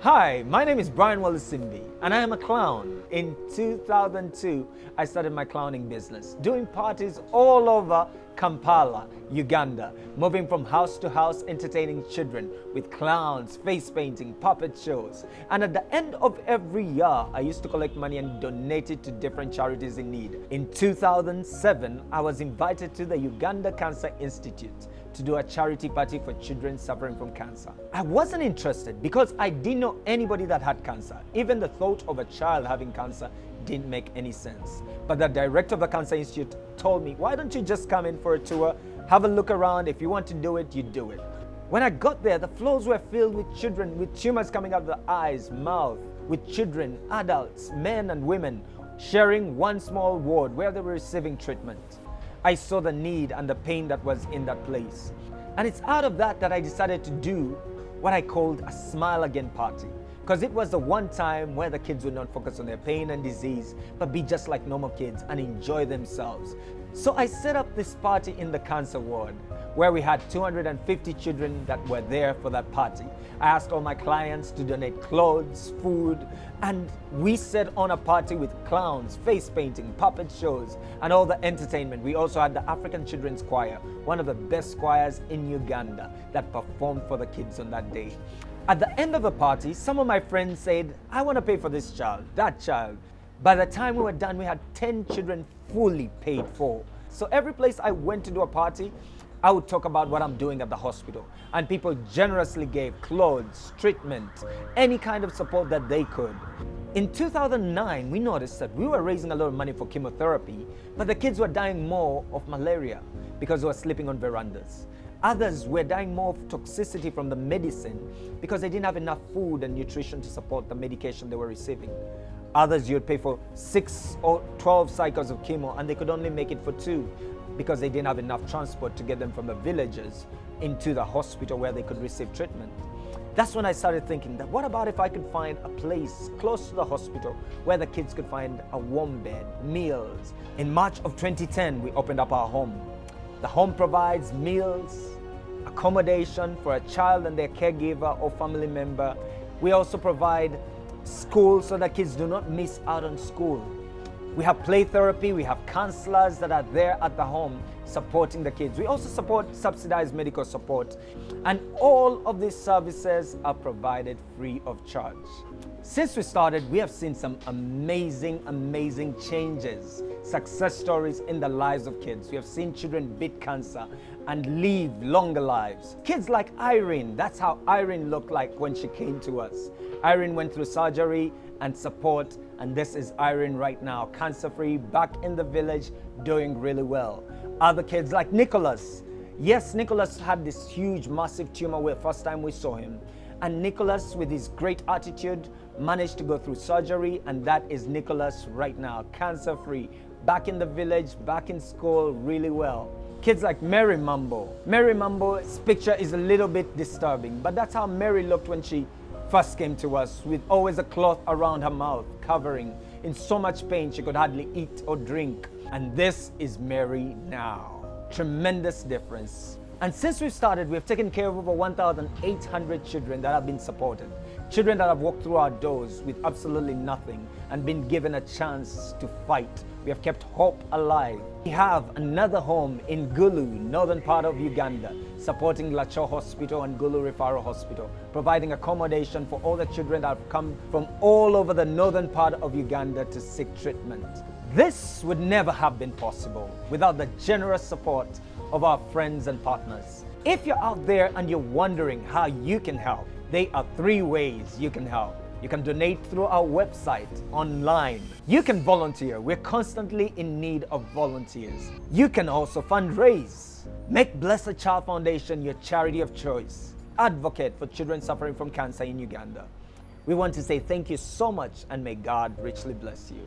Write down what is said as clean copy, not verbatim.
Hi, my name is Brian Walusimbi and I am a clown. In 2002, I started my clowning business, doing parties all over Kampala, Uganda, moving from house to house, entertaining children with clowns, face painting, puppet shows. And at the end of every year, I used to collect money and donate it to different charities in need. In 2007, I was invited to the Uganda Cancer Institute to do a charity party for children suffering from cancer. I wasn't interested because I didn't know anybody that had cancer. Even the thought of a child having cancer didn't make any sense. But the director of the Cancer Institute told me, why don't you just come in for a tour, have a look around, if you want to do it, you do it. When I got there, the floors were filled with children with tumors coming out of the eyes, mouth, with children, adults, men and women, sharing one small ward where they were receiving treatment. I saw the need and the pain that was in that place. And it's out of that I decided to do what I called a Smile Again party. Because it was the one time where the kids would not focus on their pain and disease, but be just like normal kids and enjoy themselves. So I set up this party in the cancer ward where we had 250 children that were there for that party. I asked all my clients to donate clothes, food, and we set on a party with clowns, face painting, puppet shows, and all the entertainment. We also had the African Children's Choir, one of the best choirs in Uganda, that performed for the kids on that day. At the end of the party, some of my friends said, I want to pay for this child, that child. By the time we were done, we had 10 children fully paid for. So every place I went to do a party, I would talk about what I'm doing at the hospital. And people generously gave clothes, treatment, any kind of support that they could. In 2009, we noticed that we were raising a lot of money for chemotherapy, but the kids were dying more of malaria because they were sleeping on verandas. Others were dying more of toxicity from the medicine because they didn't have enough food and nutrition to support the medication they were receiving. Others, you'd pay for 6 or 12 cycles of chemo and they could only make it for 2 because they didn't have enough transport to get them from the villages into the hospital where they could receive treatment. That's when I started thinking that what about if I could find a place close to the hospital where the kids could find a warm bed, meals. In March of 2010, we opened up our home. The home provides meals, accommodation for a child and their caregiver or family member. We also provide school so that kids do not miss out on school. We have play therapy, we have counselors that are there at the home supporting the kids. We also support subsidized medical support, and all of these services are provided free of charge. Since we started, we have seen some amazing changes, success stories in the lives of kids. We have seen children beat cancer and live longer lives. Kids like Irene, that's how Irene looked like when she came to us. Irene went through surgery and support, and this is Irene right now, cancer-free, back in the village, doing really well. Other kids like Nicholas. Yes, Nicholas had this huge, massive tumor the first time we saw him. And Nicholas, with his great attitude, managed to go through surgery, and that is Nicholas right now, cancer-free, back in the village, back in school, really well. Kids like Mary Mambo. Mary Mambo's picture is a little bit disturbing, but that's how Mary looked when she first came to us, with always a cloth around her mouth, covering, in so much pain she could hardly eat or drink. And this is Mary now. Tremendous difference. And since we've started, we've taken care of over 1,800 children that have been supported. Children that have walked through our doors with absolutely nothing and been given a chance to fight. We have kept hope alive. We have another home in Gulu, northern part of Uganda, supporting Lacho Hospital and Gulu Referral Hospital, providing accommodation for all the children that have come from all over the northern part of Uganda to seek treatment. This would never have been possible without the generous support of our friends and partners. If you're out there and you're wondering how you can help, there are 3 ways you can help. You can donate through our website, online. You can volunteer. We're constantly in need of volunteers. You can also fundraise. Make Blessed Child Foundation your charity of choice. Advocate for children suffering from cancer in Uganda. We want to say thank you so much, and may God richly bless you.